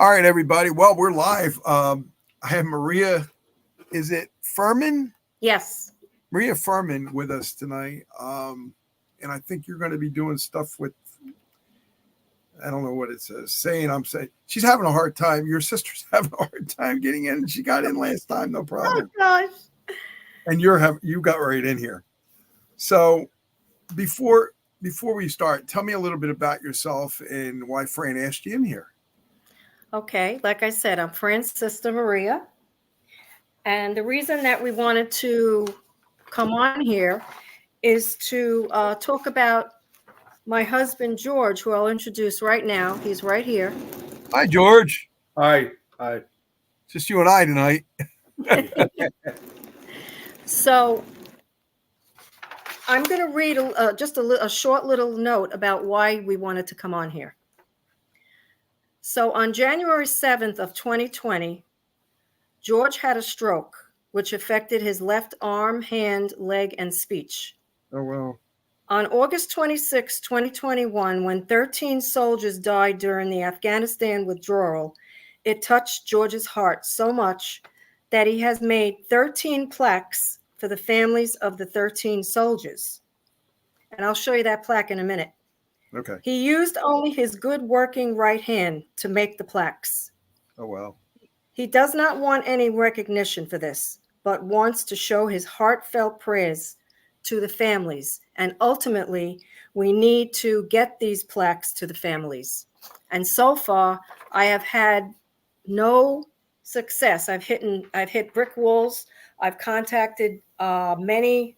All right, everybody. Well, we're live. I have Maria. Is it Furman? Yes. Maria Furman with us tonight. And I think you're going to be doing stuff with. I don't know what it says. I'm saying she's having a hard time. Your sister's having a hard time getting in. She got in last time, no Oh problem. gosh. And you got right in here. So before we start, tell me a little bit about yourself and why Fran asked you in here. Okay, like I said, I'm Fran's sister Maria. And the reason that we wanted to come on here is to talk about my husband George, who I'll introduce right now. He's right here. Hi, George. Hi. Hi. Just you and I tonight. So I'm going to read just a short little note about why we wanted to come on here. So on January 7th of 2020, George had a stroke, which affected his left arm, hand, leg, and speech. Oh, well. On August 26, 2021, when 13 soldiers died during the Afghanistan withdrawal, it touched George's heart so much that he has made 13 plaques for the families of the 13 soldiers. And I'll show you that plaque in a minute. Okay. He used only his good working right hand to make the plaques. Oh, well. He does not want any recognition for this, but wants to show his heartfelt prayers to the families. And ultimately, we need to get these plaques to the families. And so far, I have had no success. I've hit brick walls. I've contacted many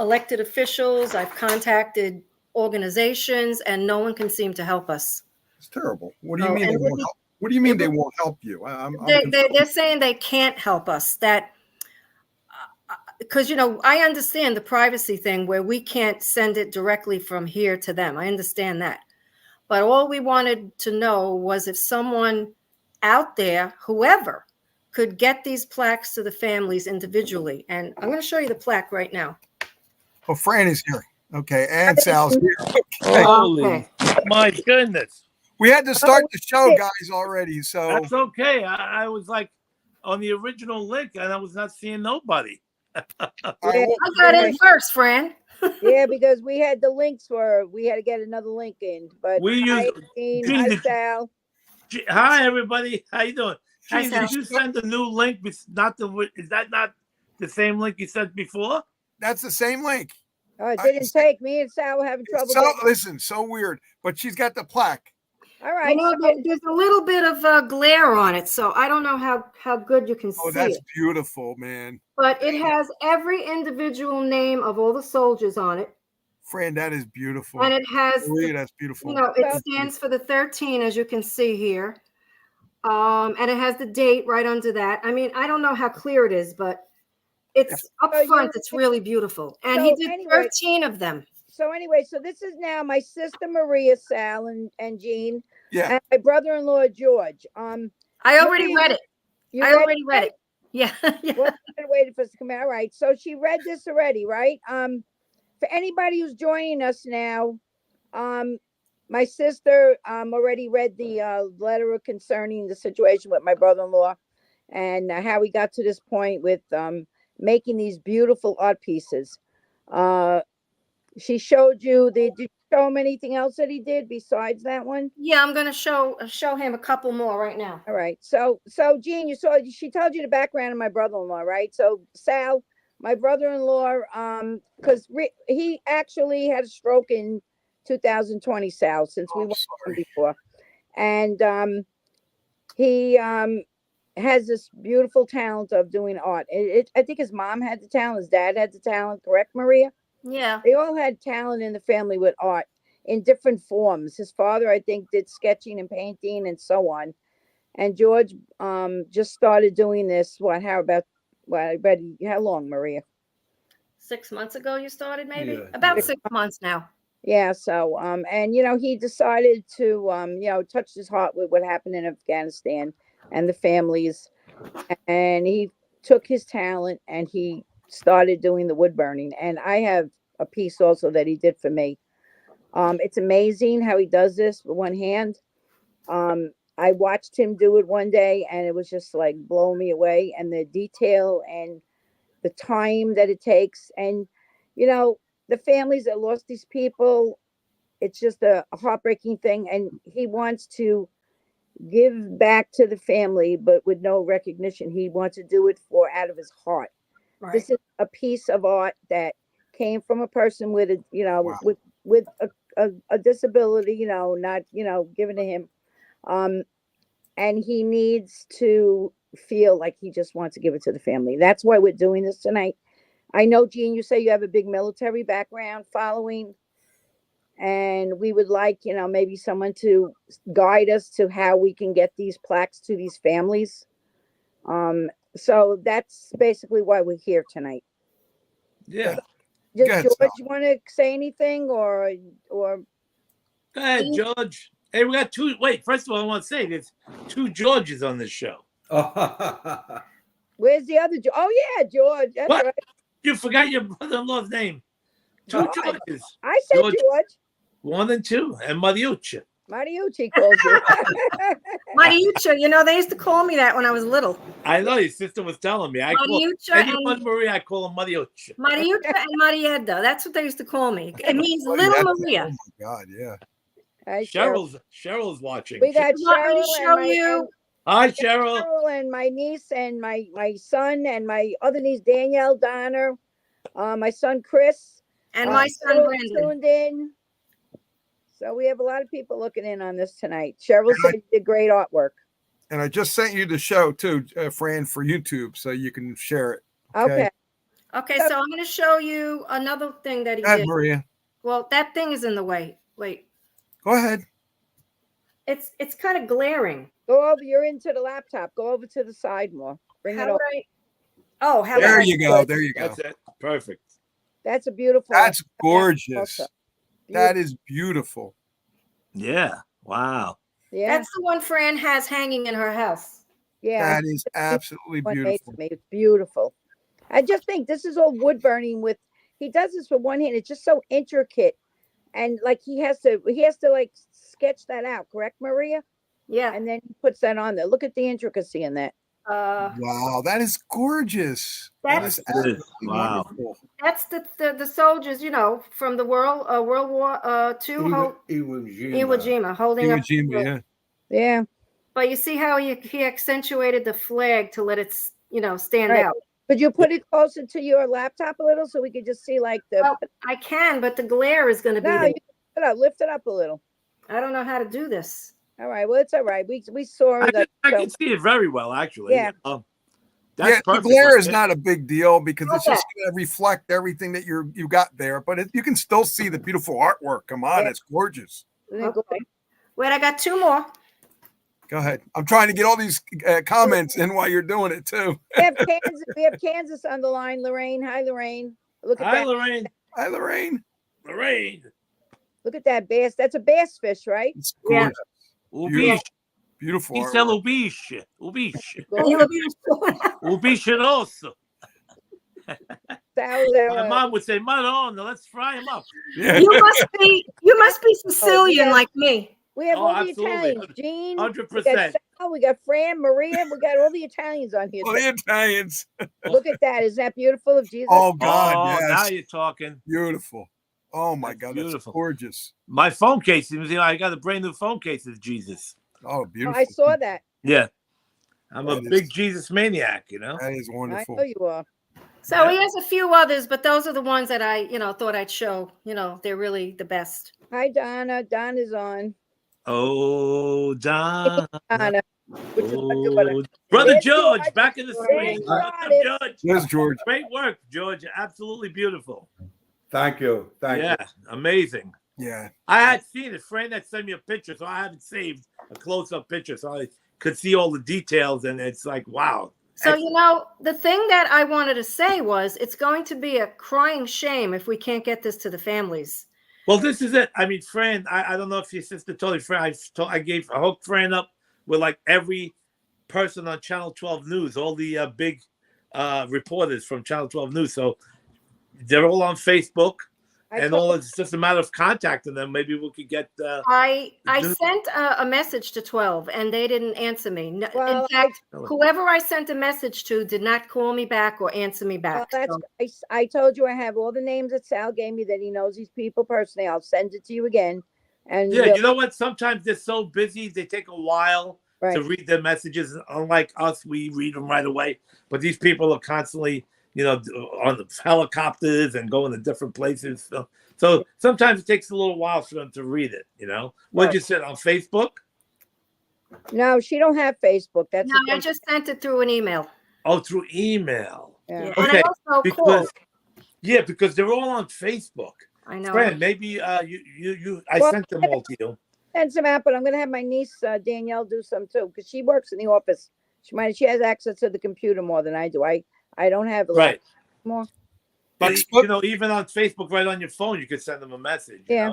elected officials. I've contacted organizations, and no one can seem to help us. It's terrible. What do you mean they won't help? What do you mean they won't help you? They're saying they can't help us. That because I understand the privacy thing where we can't send it directly from here to them. I understand that, but all we wanted to know was if someone out there, whoever, could get these plaques to the families individually. And I'm going to show you the plaque right now. Oh, Fran is here. Okay, and Sal's here. Okay. Holy my goodness. We had to start the show, guys, already. So That's okay. I was like on the original link and I was not seeing nobody. I got in first, Fran. Yeah, because we had the links we had to get another link in. But We hi, use Jean, hi, Sal. Hi everybody. How you doing? Hi, Gene, Sal. did you send a new link? Is that not the same link you sent before? that's the same link. Oh, it didn't take me and Sal were having trouble. Listen, so weird. But she's got the plaque. All right. There's a little bit of glare on it, so I don't know how good you can see it. Oh, that's beautiful, man. But it has every individual name of all the soldiers on it. Fran, that is beautiful. And it has, that's beautiful. it stands for the 13, as you can see here. And it has the date right under that. I mean, I don't know how clear it is, but it's up front. It's really beautiful. And he did 13 of them. So anyway, this is now my sister Maria, Sal, and Jean. Yeah. And my brother-in-law George. I already read it. I already read it. Yeah. Well, I waited for us to come out. All right. So she read this already, right? For anybody who's joining us now, my sister already read the letter concerning the situation with my brother-in-law and how we got to this point with making these beautiful art pieces. She showed you did you show him anything else that he did besides that one? Yeah, I'm going to show him a couple more right now. All right. So Jean, she told you the background of my brother-in-law, right? So Sal, my brother-in-law, because he actually had a stroke in 2020, Sal, since we went before. And he has this beautiful talent of doing art. I think his mom had the talent, his dad had the talent, correct, Maria? Yeah. They all had talent in the family with art in different forms. His father, I think, did sketching and painting and so on. And George just started doing this. How long, Maria? 6 months ago you started, maybe? Yeah, About 6 months now. Yeah, so and he decided to touch his heart with what happened in Afghanistan and the families. And he took his talent and he started doing the wood burning. And I have a piece also that he did for me. It's amazing how he does this with one hand. I watched him do it one day, and it was just like blowing me away, and the detail and the time that it takes. And the families that lost these people, it's just a heartbreaking thing. And he wants to give back to the family, but with no recognition. He wants to do it out of his heart. Right. This is a piece of art that came from a person with a Wow. with a disability, not given to him. And he needs to feel like he just wants to give it to the family. That's why we're doing this tonight. I know, Jean, you say you have a big military background following, and we would like, maybe someone to guide us to how we can get these plaques to these families. So that's basically why we're here tonight. Yeah. Go Does ahead, George Sal. want to say anything, or Go ahead, George. Hey, we got two. Wait, first of all, I want to say there's two Georges on this show. where's the other George? Oh yeah, George. That's What? right. You forgot your brother-in-law's name. Two No, Georges. I said George. George. 1 and 2, and Mariucci. Mariucci calls you. Mariuccia, they used to call me that when I was little. I know your sister was telling me. I call Mariuccia anyone and Maria, I call him Mariucci. Mariuccia and Marietta. That's what they used to call me. It means Oh, little yeah. Maria. Oh my God, yeah. Hi, Cheryl. Cheryl's watching. We got You want me Cheryl to and show my you? Hi, Cheryl. Cheryl and my niece and my son and my other niece Danielle Donner, my son Chris, And my son Cheryl Brendan. tuned in. So we have a lot of people looking in on this tonight. Cheryl said you did great artwork. And I just sent you the show too, Fran, for YouTube, so you can share it. Okay. Okay, so I'm going to show you another thing that he Go ahead, did. Maria. Well, that thing is in the way. Wait, Go ahead. it's kind of glaring. Go over. You're into the laptop. Go over to the side more. Bring How it would over. how There would you go. There you go. That's it. Perfect. That's a beautiful. That's also. gorgeous. That Beautiful. is beautiful. Yeah. Wow. Yeah. That's the one Fran has hanging in her house. Yeah. That is absolutely One made beautiful. for me. It's beautiful. I just think this is all wood burning with. He does this with one hand. It's just so intricate, and like he has to like sketch that out. Correct, Maria? Yeah. And then he puts that on there. Look at the intricacy in that. Wow, that is gorgeous. That is That's- absolutely Wow. wonderful. That's the soldiers, from the World War II. Iwo Iwo Jima holding up. Iwo Jima, yeah. Yeah. But you see how he accentuated the flag to let it, stand Right. out. Could you put it closer to your laptop a little so we could just see like the? Well, I can, but the glare is going to be No, there. lift it up a little. I don't know how to do this. All right. Well, it's all right. We saw I that. can see it very well, actually. Yeah. That's Yeah, the perfect. glare is not a big deal because it's Okay. just going to reflect everything that you got there. But you can still see the beautiful artwork. Come on, Yeah. it's gorgeous. Okay. Wait, I got two more. Go ahead. I'm trying to get all these comments in while you're doing it too. We have Kansas on the line. Lorraine. Hi, Lorraine. Look at Hi, that. Lorraine. Hi, Lorraine. Lorraine. Look at that bass. That's a bass fish, right? It's Yeah. gorgeous. Ubish. Beautiful. He artwork. said Ubish. Ubish. Go- Ubish rosso. My Sour, mom would say, Madonna, let's fry him up. Yeah. You must be Sicilian yeah. like me. we have Oh, all the absolutely. Italians. Jean, we 100%. got Sal, we got Fran, Maria. We got all the Italians on here. All the Italians. Look at that. Isn't that beautiful of Jesus? Oh God, Oh, yes. now you're talking. Beautiful. Oh my That's God, beautiful. that's gorgeous. My phone case, I got a brand new phone case of Jesus. Oh, Oh, beautiful. I saw that. Yeah. I'm a That is- big Jesus maniac, That is I wonderful. know you are. So he has a few others, but those are the ones that I, thought I'd show. They're really the best. Hi, Donna. Donna's on. Oh, Don. Donna. Which is my daughter. Oh, Brother There's George, George. back in the screen. There's What's up, George. George? Yes, George. Great work, George. Absolutely beautiful. Thank you. Thank Yeah, amazing. Yeah. I had seen it. Fran had sent me a picture, so I haven't saved a close-up picture, so I could see all the details, and it's like, wow. So, the thing that I wanted to say was it's going to be a crying shame if we can't get this to the families. Well, this is it. I mean, Fran, I don't know if your sister told you, Fran, I hooked Fran up with like every person on Channel 12 News, all the big reporters from Channel 12 News. So they're all on Facebook. and all. It's just a matter of contacting them. Maybe we could get. I sent a message to 12 and they didn't answer me. Well, In fact, whoever I sent a message to did not call me back or answer me back. Well, I told you I have all the names that Sal gave me, that he knows these people personally. I'll send it to you again. And yeah, you know what? Sometimes they're so busy, they take a while to read their messages. Unlike us, we read them right away. But these people are constantly, on the helicopters and going to different places. So sometimes it takes a little while for them to read it. What'd you say on Facebook? No, she don't have Facebook. That's no, I just sent it through an email. Oh, through email. Yeah. Okay. And I also called. Yeah, because they're all on Facebook. I know. Fran, maybe I sent them all to you. Send some out, but I'm gonna have my niece Danielle do some too, because she works in the office. She has access to the computer more than I do. I don't have right more. But even on Facebook, right on your phone, you could send them a message. Yeah.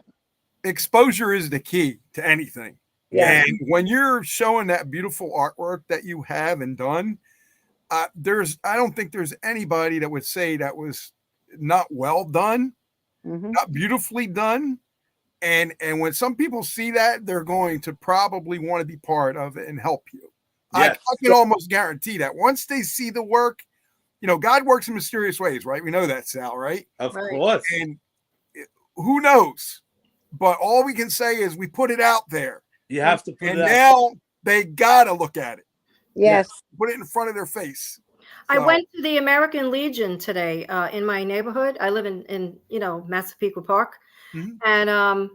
Exposure is the key to anything. Yeah. And when you're showing that beautiful artwork that you have and done, I don't think there's anybody that would say that was not well done, not beautifully done. And when some people see that, they're going to probably want to be part of it and help you. Yes. I can almost guarantee that once they see the work, God works in mysterious ways, right? We know that, Sal, right? Of course. And who knows? But all we can say is we put it out there. You have to put it out. And now they got to look at it. Yes. Put it in front of their face. I went to the American Legion today in my neighborhood. I live in Massapequa Park. Mm-hmm. And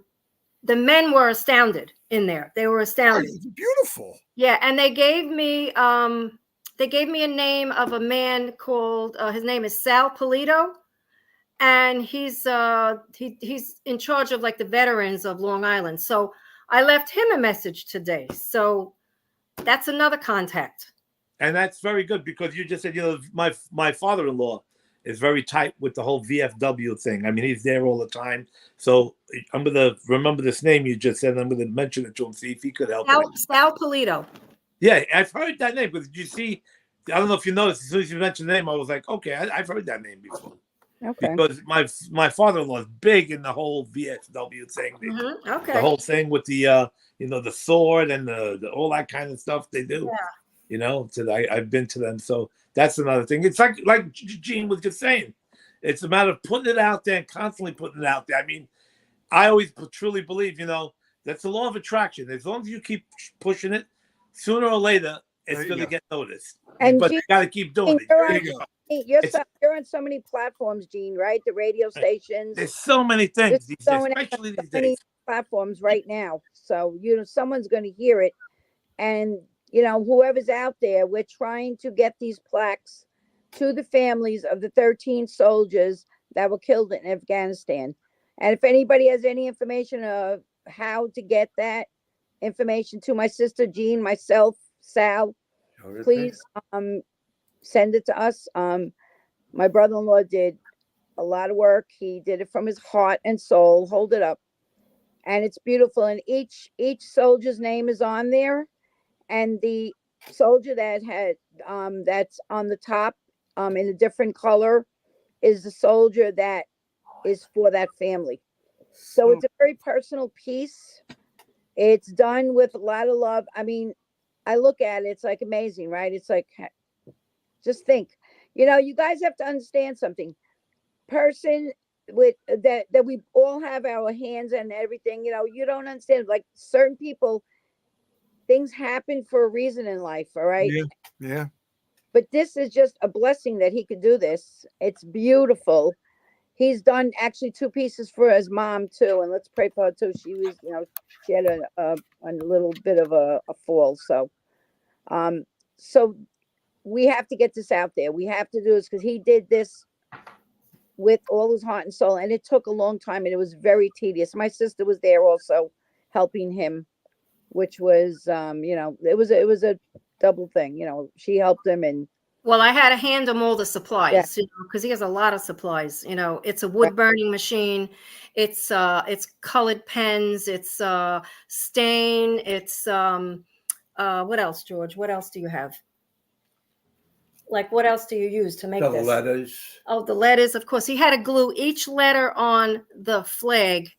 the men were astounded in there. They were astounded. It's beautiful. Yeah, and they gave me a name of a man called his name is Sal Polito, and he's in charge of like the veterans of Long Island. So I left him a message today. So that's another contact. And that's very good, because you just said, my father-in-law is very tight with the whole VFW thing. I mean, he's there all the time. So I'm going to remember this name you just said. I'm going to mention it to him, see if he could help. Sal Polito. Yeah, I've heard that name. Because you see, I don't know if you noticed, as soon as you mentioned the name, I was like, okay, I've heard that name before. Okay. Because my father-in-law is big in the whole VFW thing. Okay. The whole thing with the the sword and the all that kind of stuff they do. Yeah. So I've been to them. So that's another thing. It's like Gene was just saying. It's a matter of putting it out there and constantly putting it out there. I mean, I always truly believe, that's the law of attraction. As long as you keep pushing it, sooner or later, it's going to get noticed. But you got to keep doing it. You're on so many platforms, Gene, right? The radio stations. There's so many things these days, especially these days. Platforms right now. So, someone's going to hear it. And, whoever's out there, we're trying to get these plaques to the families of the 13 soldiers that were killed in Afghanistan. And if anybody has any information of how to get that information to my sister Jean, myself, Sal, please send it to us. My brother-in-law did a lot of work. He did it from his heart and soul. Hold it up. And it's beautiful. And each soldier's name is on there. And the soldier that had that's on the top in a different color is the soldier that is for that family. So it's a very personal piece. It's done with a lot of love. I mean, I look at it, it's like amazing, right? It's like, just think, you guys have to understand something. Person with that we all have our hands and everything, you don't understand. Like certain people, things happen for a reason in life, all right? Yeah. But this is just a blessing that he could do this. It's beautiful. He's done actually 2 pieces for his mom too, and let's pray for her too. She was, she had a little bit of a fall. So, so we have to get this out there. We have to do this because he did this with all his heart and soul, and it took a long time, and it was very tedious. My sister was there also helping him, which was, it was a double thing. She helped him, and well, I had to hand him all the supplies, because he has a lot of supplies. It's a wood burning machine. It's colored pens. It's stain. It's what else, George? What else do you have? Like, what else do you use to make The this? letters. Oh, the letters, of course. He had to glue each letter on the flag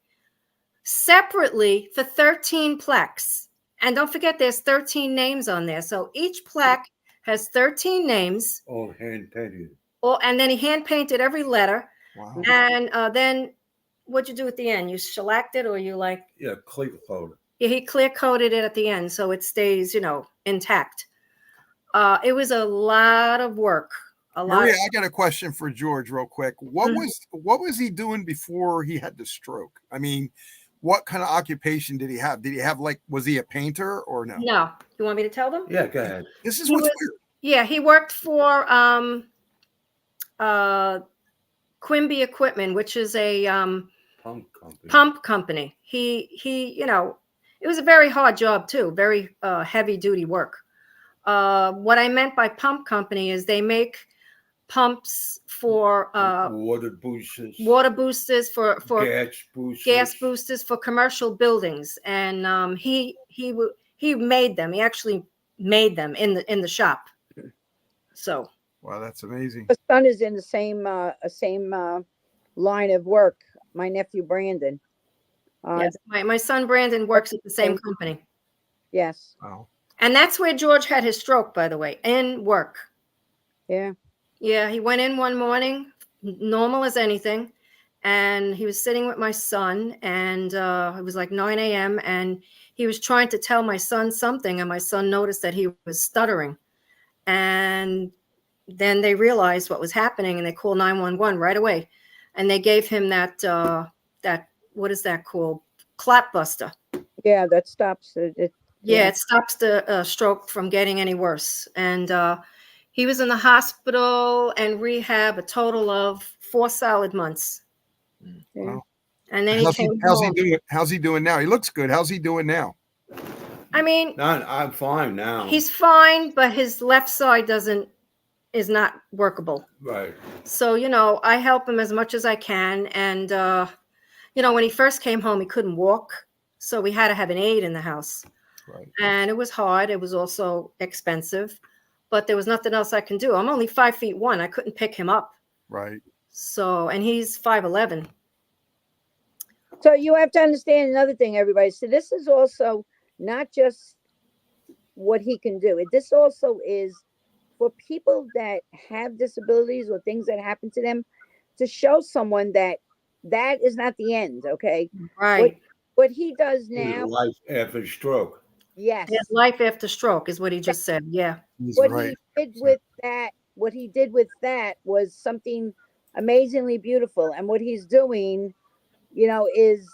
separately for 13 plaques. And don't forget, there's 13 names on there. So each plaque has 13 names. All hand painted. And then he hand painted every letter. Wow. And then what'd you do at the end? You shellacked it, or you like? Yeah, clear coated. Yeah, he clear coated it at the end so it stays, intact. It was a lot of work. Maria, I got a question for George real quick. What Mhm. was he doing before he had the stroke? I mean, what kind of occupation did he have? Did he have was he a painter or no? No. You want me to tell them? Yeah, go ahead. This is He what's was- weird. Yeah, he worked for Quimby Equipment, which is a Pump company. pump company. He, it was a very hard job too, very heavy duty work. What I meant by pump company is they make pumps for Water boosters. for gas boosters. gas boosters for commercial buildings, and he made them. He actually made them in the shop. So Wow, that's amazing. My son is in the same line of work. My nephew Brandon. yes, my son Brandon works at the same company, Yes. Wow. and that's where George had his stroke, by the way, in work. Yeah. Yeah, he went in one morning, normal as anything, and he was sitting with my son, and it was like 9 a.m., and he was trying to tell my son something, and my son noticed that he was stuttering. And then they realized what was happening, and they called 911 right away. And they gave him that, what is that called? Clap buster. Yeah, that stops it. Yeah, it stops the stroke from getting any worse. And he was in the hospital and rehab a total of 4 solid months. Yeah. Wow. And then he How's came he home. doing? How's he doing now? He looks good. How's he doing now? I mean, No, I'm fine now. he's fine, but his left side is not workable. right. So, I help him as much as I can. And, when he first came home, he couldn't walk. So we had to have an aide in the house. Right. And it was hard. It was also expensive, but there was nothing else I can do. I'm only 5'1". I couldn't pick him up. Right. So, and he's 5'11". So you have to understand another thing, everybody. So this is also not just what he can do. This also is for people that have disabilities or things that happen to them, to show someone that is not the end. Okay. Right. What he does now. Life after stroke. Yes. His life after stroke is what he just said. Yeah. He's What right. he did with that was something amazingly beautiful. And what he's doing, is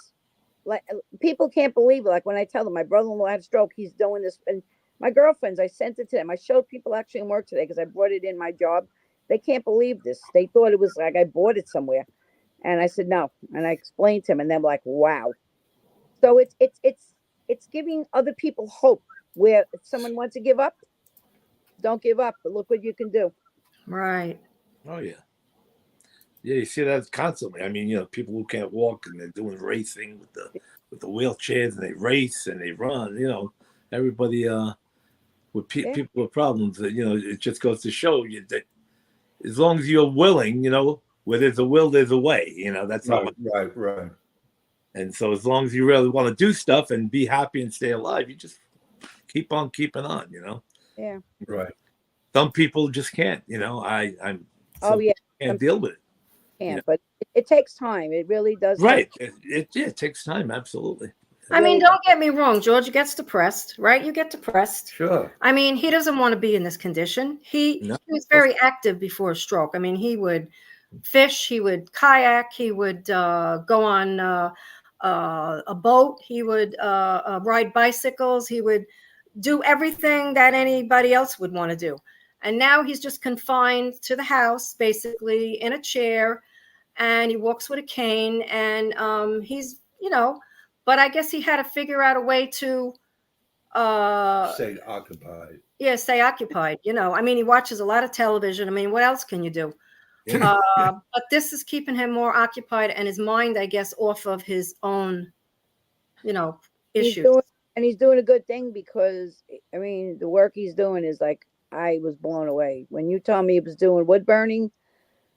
like, people can't believe it. Like when I tell them my brother-in-law had a stroke, he's doing this. And my girlfriends, I sent it to them. I showed people actually in work today because I brought it in my job. They can't believe this. They thought it was like I bought it somewhere. And I said no. And I explained to them, and they're like, wow. So it's giving other people hope, where if someone wants to give up, don't give up, but look what you can do. Right. Oh yeah. Yeah, you see that constantly. I mean, people who can't walk and they're doing racing with the wheelchairs, and they race and they run. Everybody with people with problems. It just goes to show you that as long as you're willing, where there's a will, there's a way. That's how. Right. And so, as long as you really want to do stuff and be happy and stay alive, you just keep on keeping on. Yeah. Right. Some people just can't. I'm. Oh yeah. Can't deal with it. Can't, but it takes time. It really does. Right. It takes time. Absolutely. I mean, don't get me wrong. George gets depressed, right? You get depressed. Sure. I mean, he doesn't want to be in this condition. He was very active before a stroke. I mean, he would fish, he would kayak, he would go on a boat, he would ride bicycles, he would do everything that anybody else would want to do. And now he's just confined to the house, basically in a chair, and he walks with a cane, and he's, but I guess he had to figure out a way to Stay occupied. Yeah, stay occupied. I mean, he watches a lot of television. I mean, what else can you do? Yeah. But this is keeping him more occupied, and his mind, I guess, off of his own, issues. He's doing a good thing, because I mean, the work he's doing is like I was blown away. When you told me he was doing wood burning,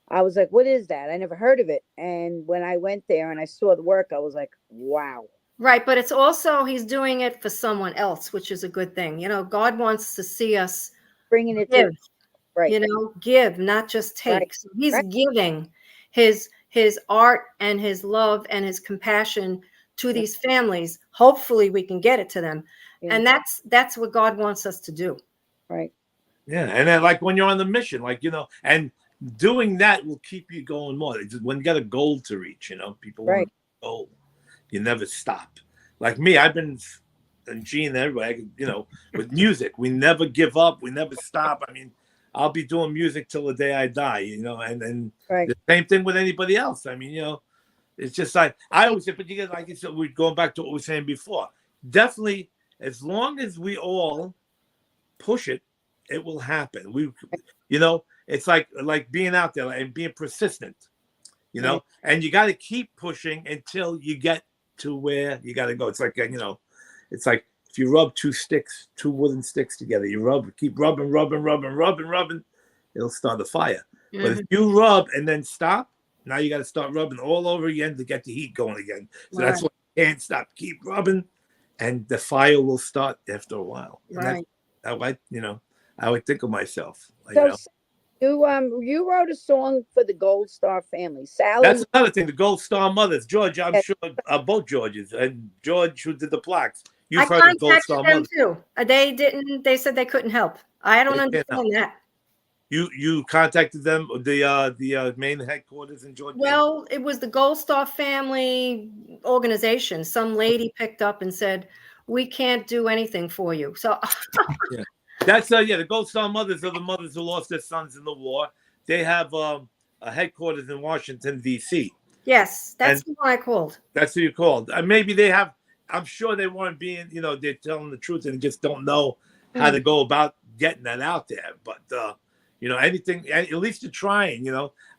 I was like, what is that? I never heard of it. And when I went there and I saw the work, I was like, wow. Right, but it's also he's doing it for someone else, which is a good thing. You know, God wants to see us Bringing it give. to right, You know, give, not just take. right, So he's right. giving his art and his love and his compassion to these families. Hopefully we can get it to them. Yeah. And that's what God wants us to do. Right. Yeah, and then like when you're on the mission, like and doing that will keep you going more. It's when you got a goal to reach, people Right. want a goal. You never stop. Like me, I've been, and Gene and everybody, with music, we never give up, we never stop. I mean, I'll be doing music till the day I die, and Right. the same thing with anybody else. I mean, it's just like I always say, but you get like you said, we're going back to what we were saying before. Definitely, as long as we all push it, it will happen. It's like being out there and being persistent, Right. and you got to keep pushing until you get to where you got to go. It's like, it's like if you rub two wooden sticks together, keep rubbing, it'll start a fire. Mm-hmm. But if you rub and then stop, now you got to start rubbing all over again to get the heat going again. So that's why you can't stop. Keep rubbing, and the fire will start after a while. And Right. that's I would think of myself. So you wrote a song for the Gold Star family. Sally. That's another thing. The Gold Star Mothers, George. I'm sure both Georges and George who did the plaques. You've heard of Gold Star them Mothers too. They didn't. They said they couldn't help. I don't understand that. You contacted them, the main headquarters in Georgia. Well, it was the Gold Star family organization. Some lady picked up and said, "We can't do anything for you." So yeah. That's the Gold Star Mothers are the mothers who lost their sons in the war. They have a headquarters in Washington, D.C. Yes, that's who I called. That's who you called. Maybe they have. I'm sure they weren't being, they're telling the truth and just don't know how to go about getting that out there. But anything, at least you're trying.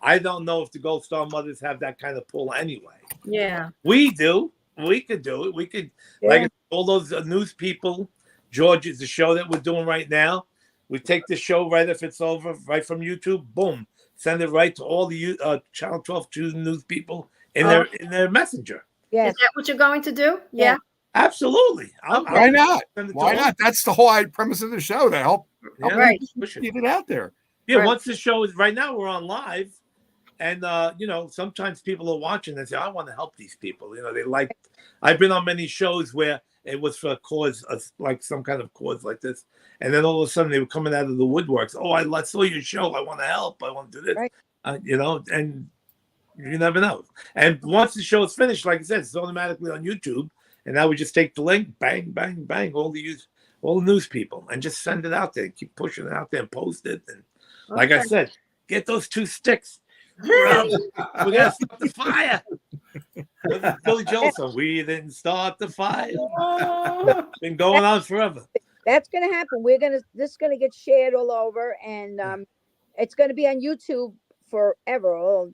I don't know if the Gold Star Mothers have that kind of pull anyway. Yeah, we do. We could do it. We could, like all those news people. George, is the show that we're doing right now. We take the show right if it's over, right from YouTube. Boom, send it right to all the Channel 12 news people in their messenger. Yes. Is that what you're going to do? Yeah, absolutely. Why not? Why not? That's the whole premise of the show, to help right. get it out there. Yeah, right. Once the show is right now, we're on live, and sometimes people are watching and say, "I want to help these people." They like. I've been on many shows where it was for a cause, like some kind of cause like this, and then all of a sudden they were coming out of the woodworks. Oh, I saw your show. I want to help. I want to do this. Right. And you never know. And once the show is finished, like I said, it's automatically on YouTube. And now we just take the link, bang, bang, bang, all the news people, and just send it out there. Keep pushing it out there and post it. And like I said, get those two sticks. We're gonna start the fire. Billy Joel song. We didn't start the fire. Been going on forever. That's gonna happen. This is gonna get shared all over, and it's gonna be on YouTube forever.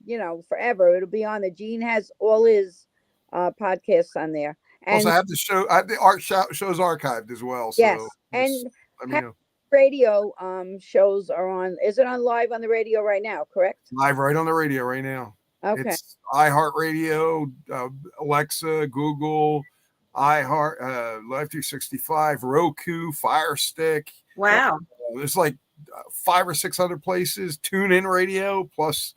Forever. It'll be on there. Gene has all his podcasts on there. And also, I have the show. The art shows archived as well. So yes, and let me know. Radio shows are on. Is it on live on the radio right now? Correct. Live right on the radio right now. Okay. It's iHeartRadio, Alexa, Google, iHeart, Live-10-9-24, Roku, Fire Stick. Wow. There's like 500 or 600 places. Tune In Radio, plus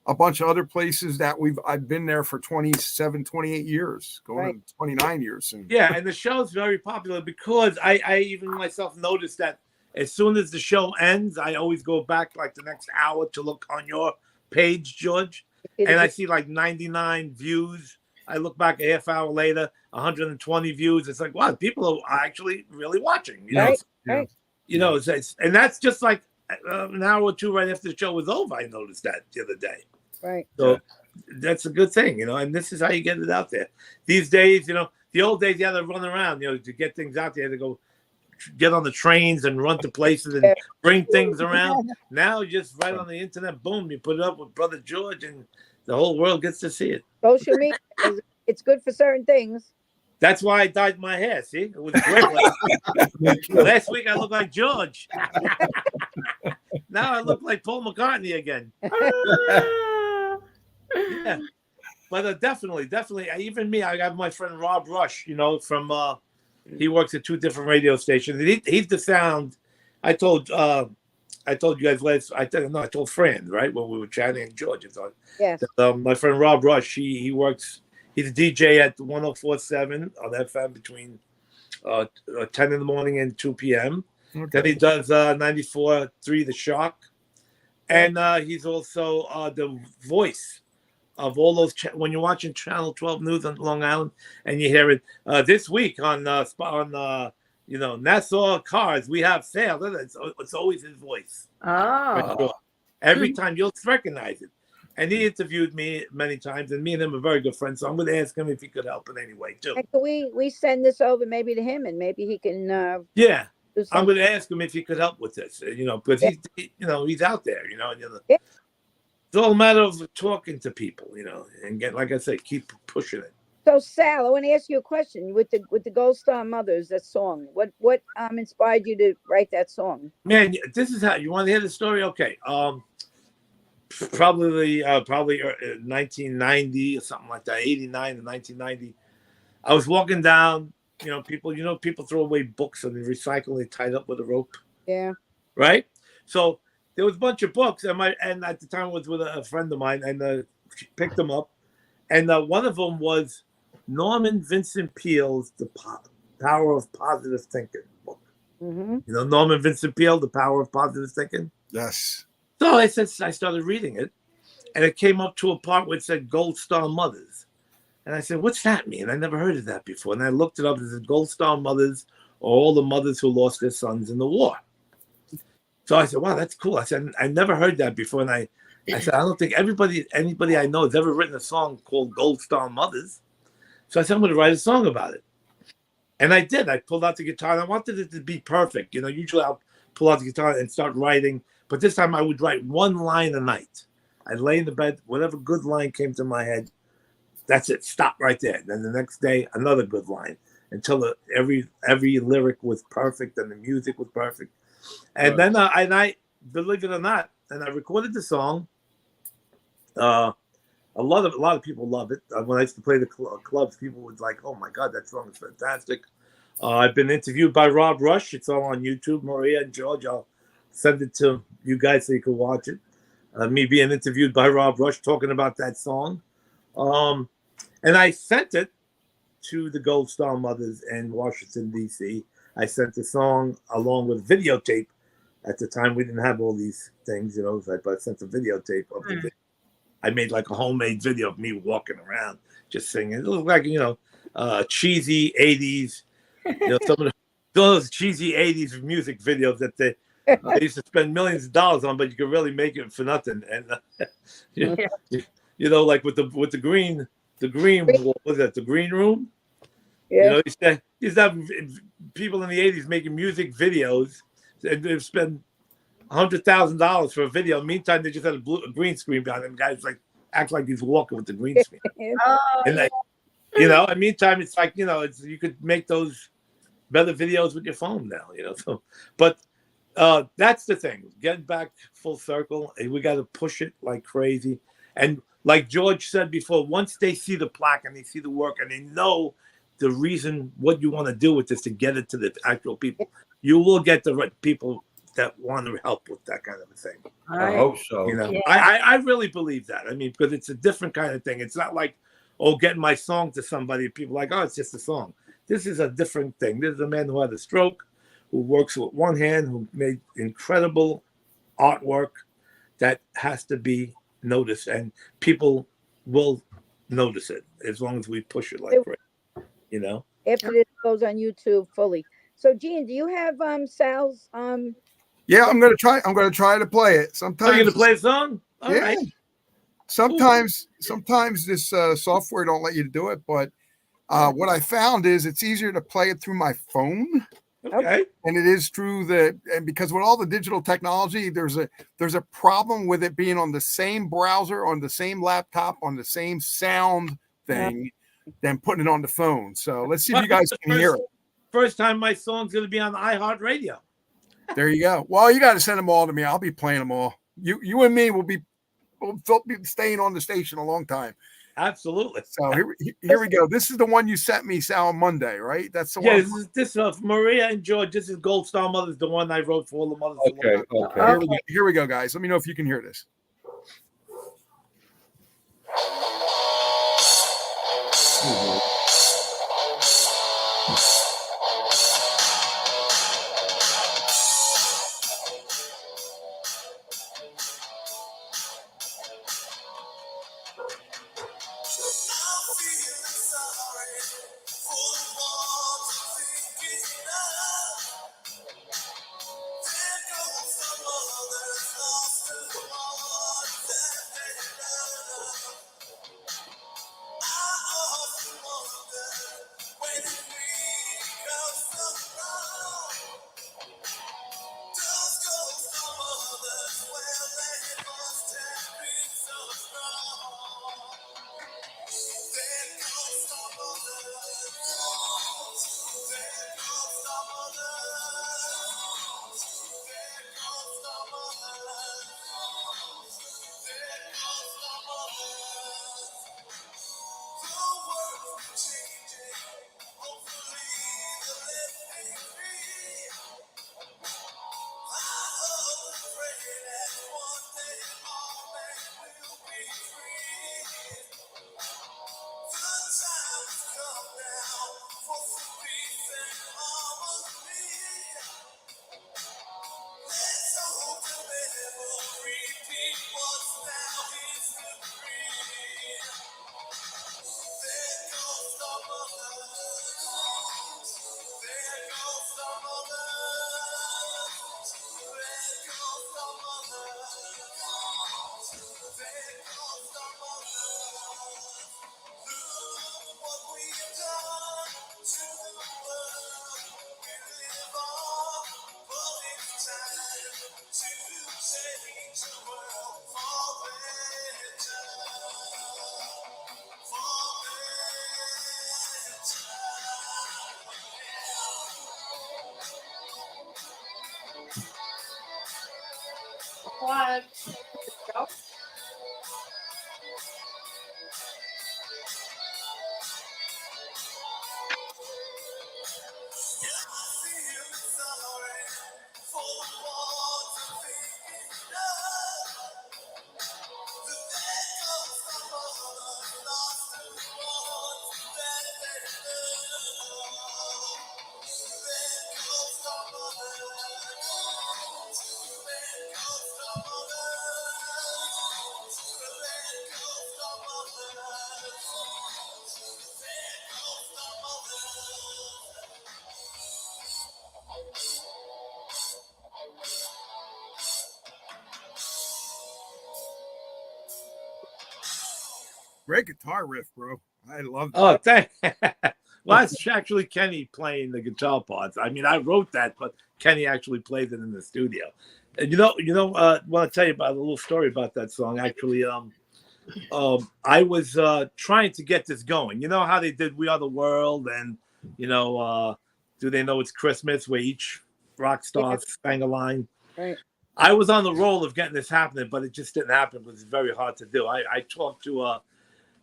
a bunch of other places that I've been there for 27, 28 years, going on 29 years soon. Yeah, and the show's very popular because I even myself noticed that as soon as the show ends, I always go back like the next hour to look on your page, George, and I see like 99 views. I look back a half hour later, 120 views. It's like, wow, people are actually really watching. Right. And that's just like an hour or two right after the show was over. I noticed that the other day. Right. So that's a good thing, and this is how you get it out there. These days, the old days, you had to run around, to get things out there, to go get on the trains and run to places and bring things around. Now, just right on the internet, boom, you put it up with Brother George, and the whole world gets to see it. Social media, it's good for certain things. That's why I dyed my hair. See, it was great. Last week I looked like George. Now I look like Paul McCartney again. Yeah, but definitely. Even me, I got my friend Rob Rush. From he works at 2 different radio stations. He's the sound. I told you guys I told Fran, right, when we were chatting in Georgia. Yes. My friend Rob Rush, he works. He's a DJ at 104.7 on FM between 10 in the morning and 2 p.m. Okay. Then he does 94.3 The Shock, and he's also the voice of all those. When you're watching Channel 12 News on Long Island, and you hear it this week on Nassau Cars, we have sales. It's always his voice. Oh. Sure. Every time you'll recognize it. And he interviewed me many times, and me and him are very good friends. So I'm going to ask him if he could help in any way too. And can we send this over maybe to him, and maybe he can Yeah, do I'm something? going to ask him if he could help with this. Because he's out there. Yeah. It's all a matter of talking to people. And get, like I say, keep pushing it. So Sal, I want to ask you a question with the Gold Star Mothers, that song. What inspired you to write that song? Man, this is how you want to hear the story. Okay, probably 1990 or something like that, 89 to 1990. I was walking down. People throw away books and they recycle. They tied up with a rope. Yeah. Right. So there was a bunch of books, and at the time I was with a friend of mine, and she picked them up, and one of them was Norman Vincent Peale's The Power of Positive Thinking book. Mm-hmm. Norman Vincent Peale, The Power of Positive Thinking. Yes. So I started reading it, and it came up to a part where it said Gold Star Mothers. And I said, what's that mean? I never heard of that before. And I looked it up. It said Gold Star Mothers are all the mothers who lost their sons in the war. So I said, wow, that's cool. I said, I never heard that before. And I said, I don't think anybody I know has ever written a song called Gold Star Mothers. So I said, I'm going to write a song about it. And I did. I pulled out the guitar, and I wanted it to be perfect. Usually I'll pull out the guitar and start writing. But this time I would write one line a night. I'd lay in the bed, whatever good line came to my head, that's it. Stop right there. Then the next day, another good line until every lyric was perfect and the music was perfect. And then I believe it or not, and I recorded the song. A lot of people love it. When I used to play the clubs, people would like, "Oh my God, that song is fantastic." I've been interviewed by Rob Rush. It's all on YouTube. Maria and George, I'll send it to you guys so you can watch it. Me being interviewed by Rob Rush talking about that song. And I sent it to the Gold Star Mothers in Washington, D.C. I sent the song along with videotape. At the time, we didn't have all these things, but I sent a videotape of the video. I made like a homemade video of me walking around just singing. It looked like, cheesy 80s, some of those cheesy 80s music videos that they used to spend millions of dollars on, but you could really make it for nothing. And, like with the green, what was that, the green room? Yeah. You used to have people in the 80s making music videos, and they'd spend $100,000 for a video. Meantime, they just had a green screen behind them. Guys act like he's walking with the green screen. And meantime, it's like, you could make those better videos with your phone now, So, but that's the thing. Getting back full circle, we got to push it like crazy. And like George said before, once they see the plaque and they see the work and they know the reason what you want to do with this to get it to the actual people, you will get the right people that want to help with that kind of a thing. I hope so. I really believe that. I mean, because it's a different kind of thing. It's not like, getting my song to somebody. People are like, it's just a song. This is a different thing. This is a man who had a stroke, who works with one hand, who made incredible artwork that has to be noticed, and people will notice it as long as we push it like crazy. After this goes on YouTube fully. So Gene, do you have Sal's Yeah, I'm gonna try to play it. Sometimes you're gonna play a song? All right. Sometimes this software don't let you do it, but what I found is it's easier to play it through my phone. Okay. And it is true and because with all the digital technology, there's a problem with it being on the same browser, on the same laptop, on the same sound thing. than putting it on the phone. So let's see if you guys can hear it. First time my song's going to be on iHeartRadio. There you go. Well, you got to send them all to me. I'll be playing them all. You and me will be staying on the station a long time. Absolutely. So here we go. This is the one you sent me, Sal, on Monday, right? That's the one. Yeah, this is Maria and George. This is Gold Star Mothers, the one I wrote for all the mothers. Okay. Here we go, guys. Let me know if you can hear this. What? Great guitar riff, bro. I love that. Oh, thanks. Well, that's actually Kenny playing the guitar parts. I mean, I wrote that, but Kenny actually played it in the studio. And I want to tell you about a little story about that song. Actually, I was trying to get this going. You know how they did "We Are the World" and "Do They Know It's Christmas," where each rock star sang a line. Right. I was on the roll of getting this happening, but it just didn't happen. It was very hard to do. I talked to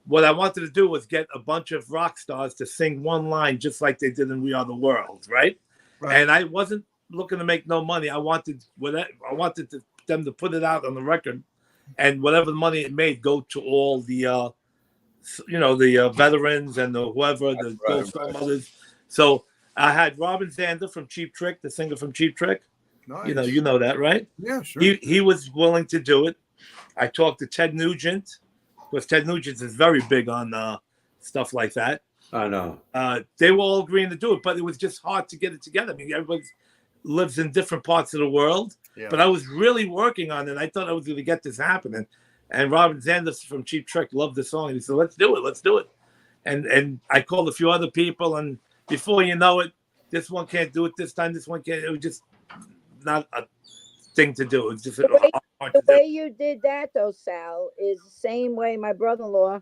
what I wanted to do was get a bunch of rock stars to sing one line just like they did in "We Are the World," right? And I wasn't looking to make no money. I wanted them to put it out on the record, and whatever the money it made go to all the veterans and the whoever, the Gold Star Mothers. So I had Robin Zander from Cheap Trick, the singer from Cheap Trick. Nice. You know that, right? Yeah, sure. He was willing to do it. I talked to Ted Nugent, because Ted Nugent is very big on stuff like that. I know. They were all agreeing to do it, but it was just hard to get it together. I mean, everybody lives in different parts of the world, but I was really working on it. I thought I was going to get this happening. And Robin Zander from Cheap Trick loved the song. And he said, let's do it. And I called a few other people, and before you know it, this one can't do it this time. This one can't. It was just not a thing to do. It's just the way you did that, though, Sal, is the same way my brother-in-law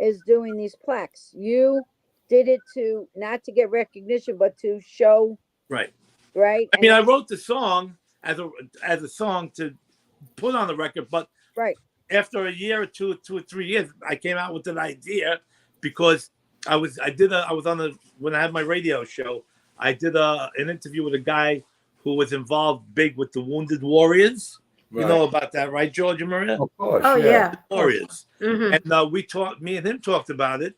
is doing these plaques. You did it to not to get recognition, but to show, Right. right? I mean, I wrote the song as a song to put on the record, but right. after a year or 2 or 3 years, I came out with an idea because I was on when I had my radio show, I did an interview with a guy who was involved big with the Wounded Warriors. Right. You know about that, right, George and Maria? Of course. Oh yeah. Warriors. Mm-hmm. And me and him talked about it.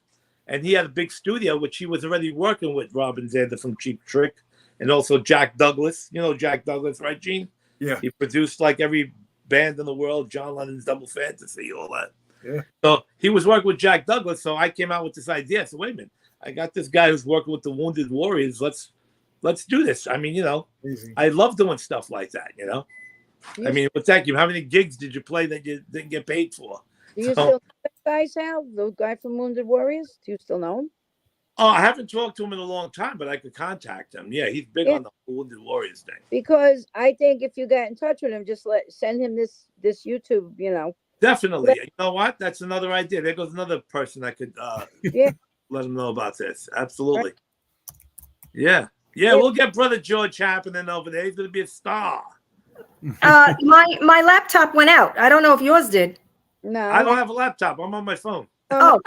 And he had a big studio, which he was already working with Robin Zander from Cheap Trick, and also Jack Douglas. You know Jack Douglas, right, Gene? Yeah. He produced like every band in the world, John Lennon's Double Fantasy, all that. Yeah. So he was working with Jack Douglas. So I came out with this idea. So wait a minute, I got this guy who's working with the Wounded Warriors. Let's do this. I mean, Amazing. I love doing stuff like that. I mean, well, thank you. How many gigs did you play that you didn't get paid for? Do you still know that guy, Sal? The guy from Wounded Warriors? Do you still know him? Oh, I haven't talked to him in a long time, but I could contact him. Yeah, he's big on the Wounded Warriors thing. Because I think if you got in touch with him, just send him this YouTube, Definitely. You know what? That's another idea. There goes another person I could let him know about this. Absolutely. Right. Yeah. Yeah, we'll get Brother George happening over there. He's going to be a star. My laptop went out. I don't know if yours did. No. I don't have a laptop. I'm on my phone. Oh,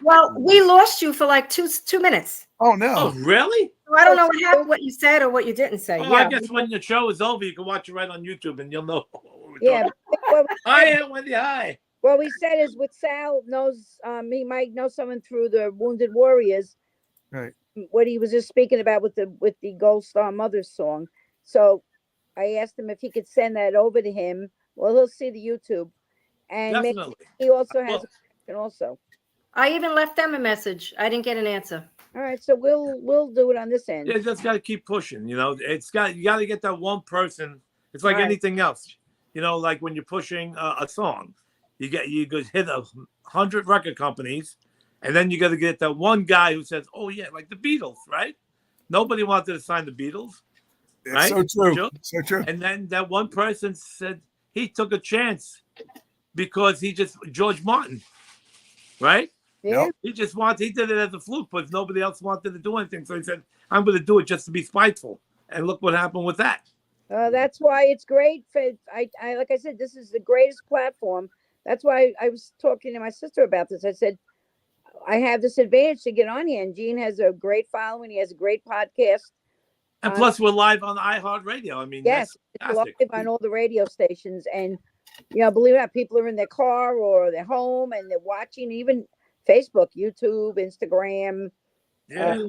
well, we lost you for like two minutes. Oh no. Oh, really? So I don't know what you said or what you didn't say. Oh, I guess when the show is over, you can watch it right on YouTube and you'll know what we're Yeah. talking. Hi, Wendy. Hi. What we said is with Sal knows, he might know someone through the Wounded Warriors. Right. What he was just speaking about with the Gold Star Mothers song. So I asked him if he could send that over to him. Well, he'll see the YouTube. And maybe Definitely. he also has a question also. I even left them a message. I didn't get an answer. All right, so we'll do it on this end. You just got to keep pushing. You got to get that one person. It's like Right. anything else. Like when you're pushing a song, you could hit 100 record companies, and then you got to get that one guy who says, "Oh yeah," like the Beatles, right? Nobody wanted to sign the Beatles, right? So true. So true. And then that one person said he took a chance because George Martin, right? Yeah. He did it as a fluke, but nobody else wanted to do anything. So he said, I'm going to do it just to be spiteful. And look what happened with that. That's why it's great. I like I said, this is the greatest platform. That's why I was talking to my sister about this. I said, I have this advantage to get on here. And Gene has a great following. He has a great podcast. And plus, we're live on iHeartRadio. I mean, yes, that's it's live on all the radio stations. And, believe it or not, people are in their car or their home and they're watching even Facebook, YouTube, Instagram. Yeah. They're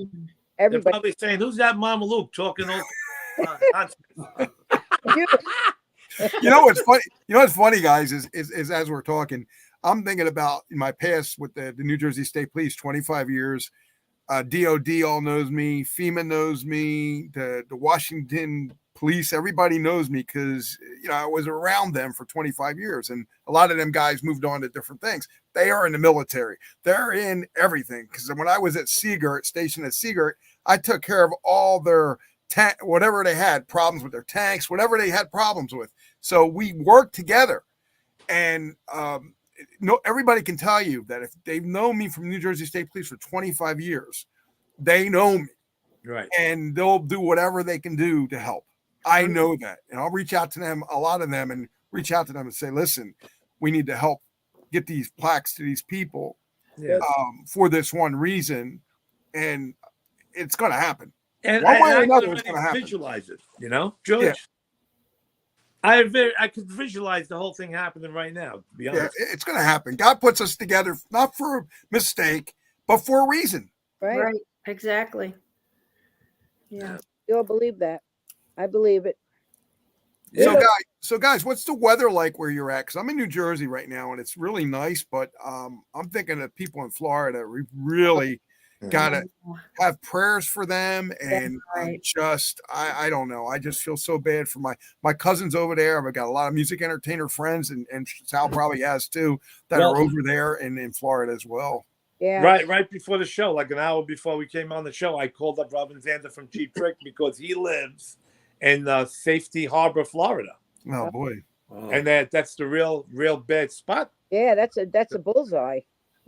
Everybody. probably saying, who's that Mama Luke talking all nonsense? You know what's funny? What's funny, guys, is as we're talking, I'm thinking about my past with the New Jersey State Police, 25 years. DOD all knows me. FEMA knows me. The Washington Police, everybody knows me because I was around them for 25 years, and a lot of them guys moved on to different things. They are in the military. They're in everything. Because when I was at Seagirt, stationed at Seagirt, I took care of all their whatever they had problems with their tanks, whatever they had problems with. So we worked together, and everybody can tell you that if they've known me from New Jersey State Police for 25 years, they know me, right? And they'll do whatever they can do to help. I know that, and I'll reach out to them, a lot of them, and reach out to them and say, "Listen, we need to help get these plaques to these people for this one reason, and it's going to happen." And one way or I another, it's going to happen. Visualize it, George. Yeah. I could visualize the whole thing happening right now. To be honest, it's going to happen. God puts us together not for a mistake, but for a reason. Right. Exactly. Yeah. You'll believe that. I believe it. Yeah. So guys, what's the weather like where you're at? Because I'm in New Jersey right now, and it's really nice. But I'm thinking of people in Florida. We really gotta have prayers for them, and I don't know. I just feel so bad for my cousins over there. I've got a lot of music entertainer friends, and Sal probably has too, that are over there and in Florida as well. Yeah. Right before the show, like an hour before we came on the show, I called up Robin Zander from Cheap Trick because he lives in Safety Harbor, Florida. Oh boy! And that's the real bad spot. Yeah, that's a bullseye.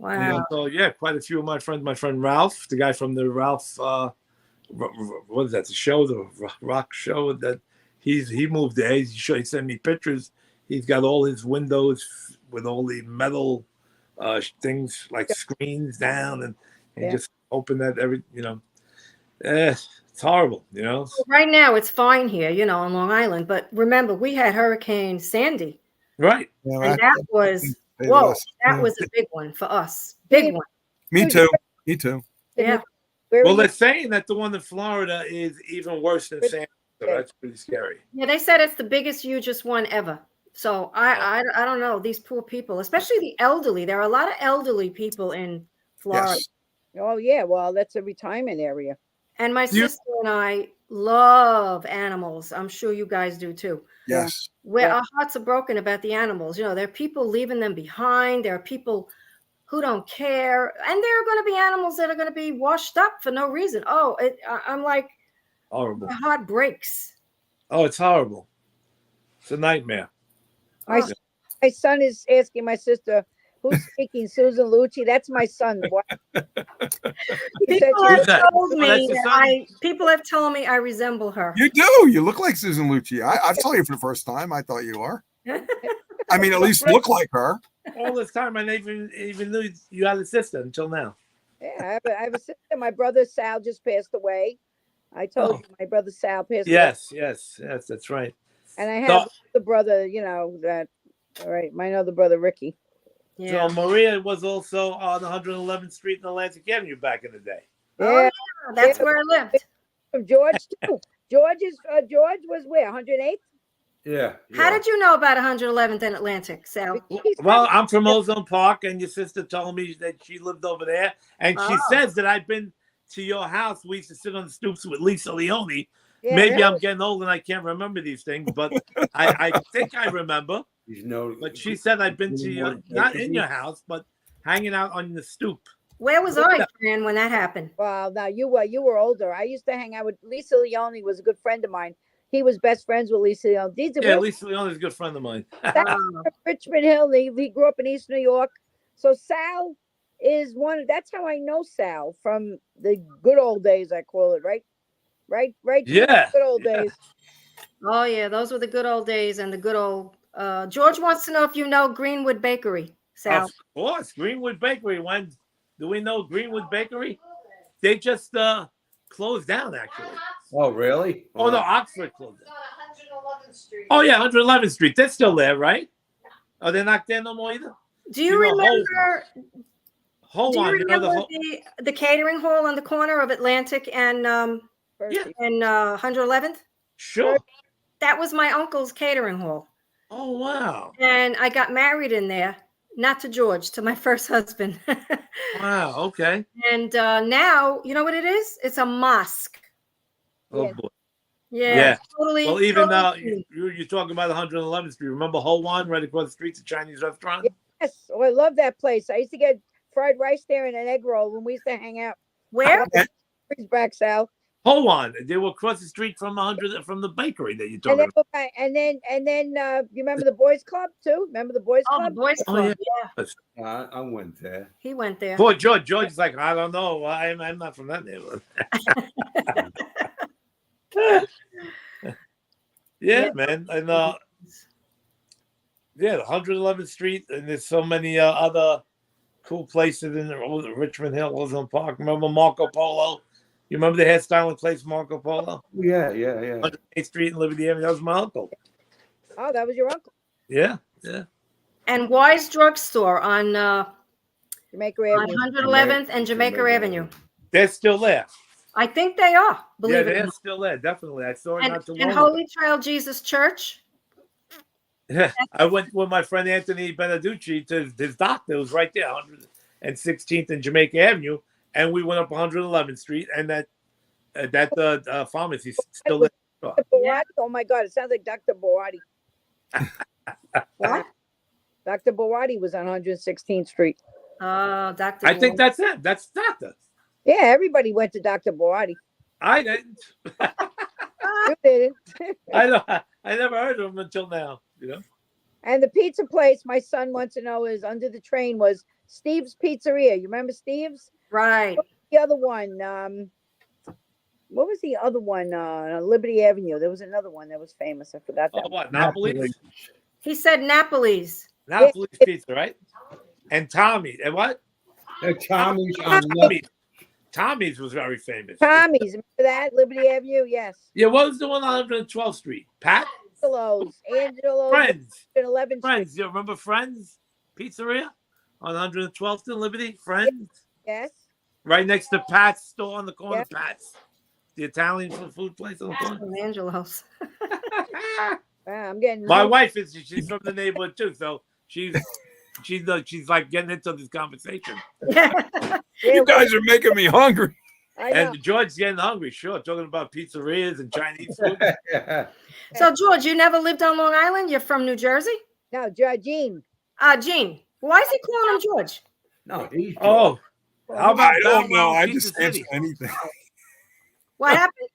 Wow. So yeah, quite a few of my friends. My friend Ralph, the guy from the Ralph, what is that? The show, the rock show that he moved there. He sent me pictures. He's got all his windows with all the metal things like screens down, and just open that it's horrible, Right now it's fine here, on Long Island. But remember, we had Hurricane Sandy. Right. And that was, that was a big one for us. Big one. Me too. Me too. Yeah. Well, they're saying that the one in Florida is even worse than Sandy, so that's pretty scary. Yeah, they said it's the biggest, hugest one ever. So I don't know, these poor people, especially the elderly. There are a lot of elderly people in Florida. Yes. Oh yeah, well, that's a retirement area. And my sister and I love animals. I'm sure you guys do too. Yes. Our hearts are broken about the animals. There are people leaving them behind. There are people who don't care. And there are going to be animals that are going to be washed up for no reason. I'm like, horrible. My heart breaks. Oh, it's horrible. It's a nightmare. My son is asking my sister, who's speaking, Susan Lucci? That's my son. People have told me I resemble her. You do. You look like Susan Lucci. I saw you for the first time. I thought you are. I mean, at least look like her. All this time, I never even knew you had a sister until now. Yeah, I have a sister. My brother Sal just passed away. I told you my brother Sal passed away. Yes, that's right. And I have the brother, that, all right, my other brother, Ricky. Yeah. So Maria was also on 111th Street in Atlantic Avenue back in the day. Yeah, that's where I lived. From George too. George was where, 108th? Yeah. How did you know about 111th and Atlantic, Sal? Well, I'm from Ozone Park, and your sister told me that she lived over there, and she says that I've been to your house. We used to sit on the stoops with Lisa Leone. Yeah, maybe I'm getting old and I can't remember these things, but I think I remember. But she said I've been to your, not in your house, but hanging out on the stoop. Where was I, Fran, when that happened? Well, now you were older. I used to hang out with Lisa Leone. Was a good friend of mine. He was best friends with Lisa Leone. Lisa Leone is a good friend of mine. Richmond Hill. He grew up in East New York. So Sal is one. That's how I know Sal from the good old days. I call it right. Yeah. Good old days. Oh yeah, those were the good old days and the good old. George wants to know if you know Greenwood Bakery, Sal. Of course, Greenwood Bakery. When do we know Greenwood Bakery? They just closed down, actually. Oh, really? Oh no, Oxford closed down. 111th Street. Oh yeah, 111th Street. They're still there, right? Oh, they're not there no more either. Do you remember? Hold on. The catering hall on the corner of Atlantic and 111th? Sure. That was my uncle's catering hall. Oh, wow. And I got married in there, not to George, to my first husband. Wow, okay. And now, you know what it is? It's a mosque. Oh, boy. Yeah. Totally. Well, even now, you're talking about 111th Street. Remember Ho-Wan right across the street, the Chinese restaurant? Yes. Oh, I love that place. I used to get fried rice there and an egg roll when we used to hang out. Where? Back, Sal. Ho-Wan. They were across the street from the bakery that you talking about. And then you remember the Boys Club too? Remember the Boys Club? The Boys Club. Yeah. I went there. He went there. Poor George. George is like, I don't know. I'm not from that neighborhood. Yeah, man. And the 111th Street, and there's so many other cool places in Richmond Hill, Ozone Park. Remember Marco Polo? You remember the hairstyling place, Marco Polo? Yeah. 108th Street in Liberty Avenue. That was my uncle. Oh, that was your uncle. Yeah. And Wise Drugstore on Jamaica Avenue. 111th and Jamaica Avenue. They're still there. I think they are. Believe it. They're still there. Definitely. I saw it not too long ago. And Holy Child Jesus Church. Yeah, I went with my friend Anthony Beneducci to his doctor. It was right there, 116th and Jamaica Avenue, and we went up 111th Street, and that pharmacy still there. Yeah. Oh my God, it sounds like Dr. Bawadi. What? Dr. Bawadi was on 116th Street. Oh, Dr. I think that's it. That's Doctor. Yeah, everybody went to Dr. Bawadi. I didn't. You didn't. I never heard of him until now. And the pizza place my son wants to know is under the train was Steve's Pizzeria. You remember Steve's? Right. The other one, what was the other one? Liberty Avenue. There was another one that was famous. I forgot that Oh, one. what? Napoli's? He said Napoli's. Napoli's pizza, right? And Tommy. And what? Tommy's Tommy's was very famous. Tommy's. Remember that? Liberty Avenue. Yes. Yeah, what was the one on 112th Street? Pat? Angelo's. Friends. 11th Friends. Street. You remember Friends Pizzeria on 112th and Liberty? Friends? Yes. Right next to Pat's store on the corner. Yep. Pat's. The Italian food place on the corner. Angelo's. Wow, I'm getting My wife she's from the neighborhood too, so she's like getting into this conversation. You guys are making me hungry. I know. And George's getting hungry, sure, talking about pizzerias and Chinese food. So, George, you never lived on Long Island? You're from New Jersey? No, Georgine. Gene. Why is he calling him George? No, he's Oh, how about I don't know. I Pizza just answer City? anything. What happened?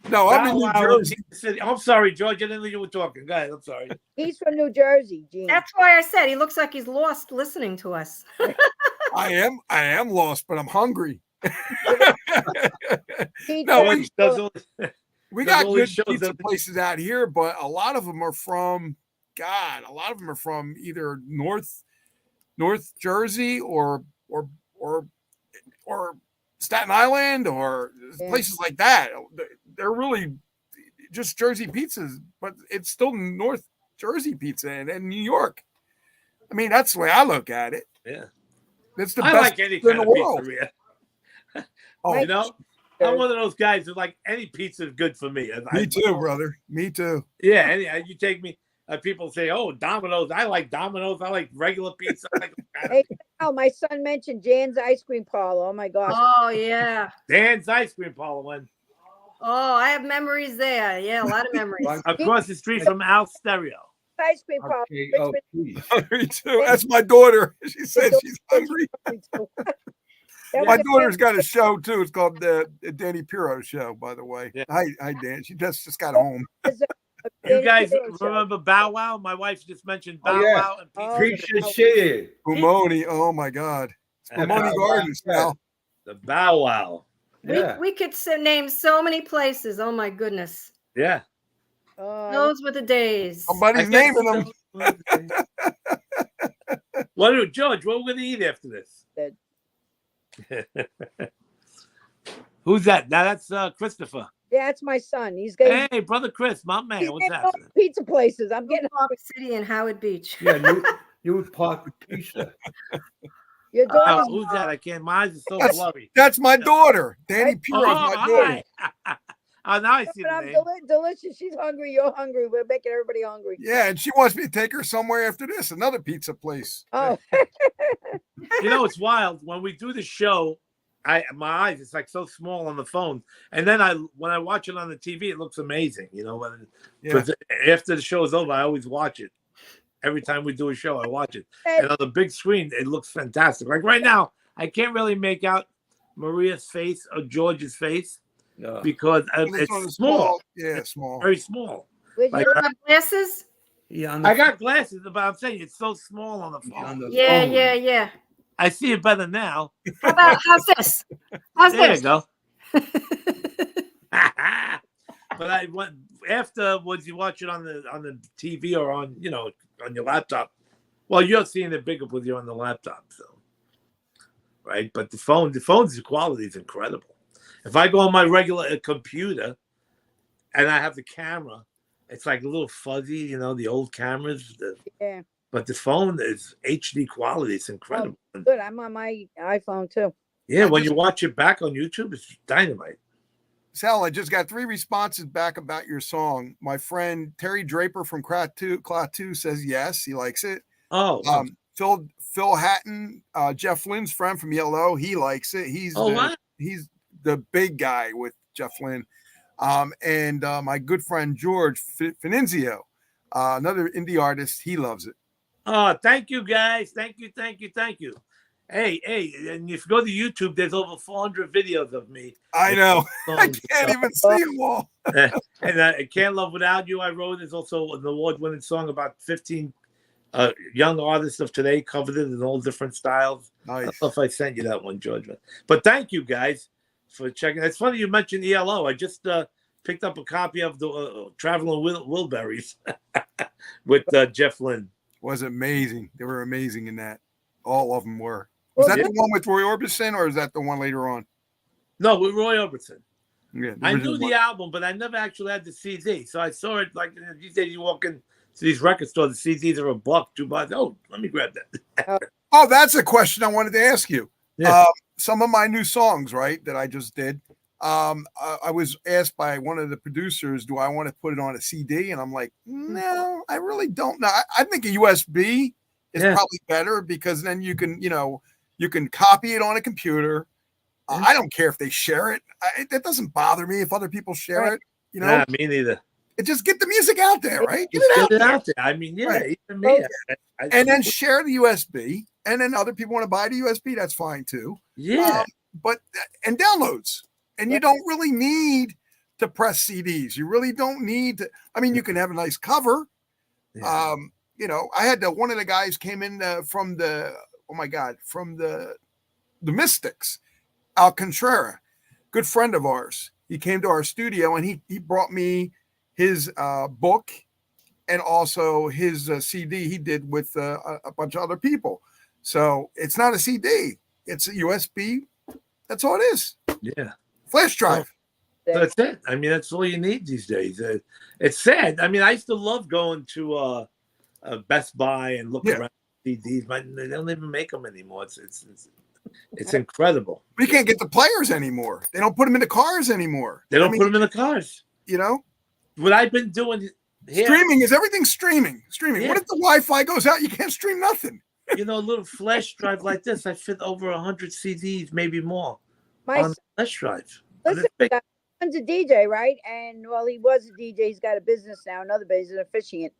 No, I'm in New Bow Wow, Jersey. Pizza City. I'm sorry, George. I didn't know you were talking. Go ahead. I'm sorry. He's from New Jersey, Gene. That's why I said he looks like he's lost listening to us. I am lost, but I'm hungry. He No, told we- me- We There's got all these good shows pizza that- places out here, but a lot of them are from a lot of them are from either North Jersey or Staten Island or Yeah. places like that. They're really just Jersey pizzas, but it's still North Jersey pizza and New York. I mean, that's the way I look at it. Yeah. It's the I best like any pizza kind in of the world. pizzeria. Oh, You know, I'm one of those guys who like any pizza is good for me. me too, brother. Me too. Yeah, you take me. People say, "Oh, Domino's." I like Domino's. I like regular pizza. I like Hey, oh, my son mentioned Jan's Ice Cream Parlor. Oh my gosh. Oh, yeah. Dan's ice cream parlor one Oh, I have memories there. Yeah, a lot of memories. across the street from Al Stereo. Ice Cream Parlor. Oh, geez. Me too. That's my daughter. She said she's hungry. My daughter's got a show too. It's called the Danny Pirro Show, by the way. Yeah. Hi, Dan. She just got home. You guys remember Bow Wow? My wife just mentioned Bow Oh, yeah. Wow and Oh, Pizza. Pizza City. Pomoni. Oh my God. And Pomoni Bow Wow, Gardens yeah. now. The Bow Wow. Yeah. We could name so many places. Oh, my goodness. Yeah. Those were the days. Somebody's naming them. George, what are we going to eat after this? Good. Who's that? Now that's Christopher. Yeah, that's my son. He's getting Hey, brother Chris, my man. What's happening? pizza places. I'm New getting Park City and Howard Beach. Yeah, New Park Pizza. your daughter's Who's that? I can't. My eyes are so Yes. blurry. That's my daughter. Danny Oh, Pirro's my daughter. hi. Oh, now I see the I'm name. delicious. She's hungry. You're hungry. We're making everybody hungry. Yeah, and she wants me to take her somewhere after this, another pizza place. Oh, You know, it's wild. When we do the show, my eyes, it's like so small on the phone. And then when I watch it on the TV, it looks amazing. You know, because after the show is over, I always watch it. Every time we do a show, I watch it. And on the big screen, it looks fantastic. Like right now, I can't really make out Maria's face or George's face Yeah. because And on the it's small. Yeah, small. Very small. where's Like, your, You have glasses? Yeah, I got glasses, but I'm saying it's so small on the phone. Yeah, yeah. I see it better now. How's this? How's There this? you go. But I went afterwards. You watch it on the TV or on your laptop. Well, you're seeing it bigger with you on the laptop, so right. But the phone's quality is incredible. If I go on my regular computer and I have the camera, it's like a little fuzzy, the old cameras. yeah. But the phone is HD quality. It's incredible. Good. I'm on my iPhone too. Yeah, when you watch it back on YouTube, it's dynamite. Sal, I just got 3 responses back about your song. My friend Terry Draper from Klaatu says yes, he likes it. Oh, Phil Hatton, Jeff Lynn's friend from Yellow, he likes it. He's the big guy with Jeff Lynne. And my good friend George Finizio, another indie artist, he loves it. oh, thank you guys. Thank you. Hey, and if you go to YouTube, there's over 400 videos of me. I know. I can't even see them all. And I Can't Love Without You, I wrote, is also an award-winning song about 15 young artists of today covered it in all different styles. I Nice. don't know if I sent you that one, George. But thank you guys for checking. It's funny you mentioned ELO. I just picked up a copy of the Traveling Wilburys with Jeff Lynne. Was amazing. They were amazing in that. All of them were. Was that the one with Roy Orbison, or is that the one later on? No, with Roy Orbison. Yeah, I knew the album, but I never actually had the CD. So I saw it like these days. You walk in to these record stores, the CDs are $1, $2. Oh, let me grab that. Oh, that's a question I wanted to ask you. Yeah. Some of my new songs, right, that I just did. I was asked by one of the producers, do I want to put it on a CD? And I'm like, no, I really don't know. I think a USB is probably better, because then you can copy it on a computer. I don't care if they share it. It doesn't bother me if other people share it. Nah, me neither. Just get the music out there, right? Get it out there. I mean, Right. even me. And then share the USB. And then other people want to buy the USB. That's fine too. Yeah. And downloads. And you don't really need to press CDs. You really don't need to. I mean, you can have a nice cover. Yeah. I had one of the guys came in from the Mystics, Al Contreras, good friend of ours. He came to our studio and he brought me his book and also his CD he did with a bunch of other people. So it's not a CD, it's a USB. That's all it is. Yeah. Flash drive. So that's it. I mean, that's all you need these days. It's sad. I mean, I used to love going to Best Buy and looking around CDs, but they don't even make them anymore. It's incredible. We can't get the players anymore. They don't put them in the cars anymore. They don't put them in the cars. What I've been doing here, streaming is everything streaming. Yeah. What if the Wi-Fi goes out? You can't stream nothing. A little flash drive like this, I fit over 100 CDs, maybe more, My on the flash drive. listen, son's a DJ, right? And he was a DJ. He's got a business now, another business, an officiant.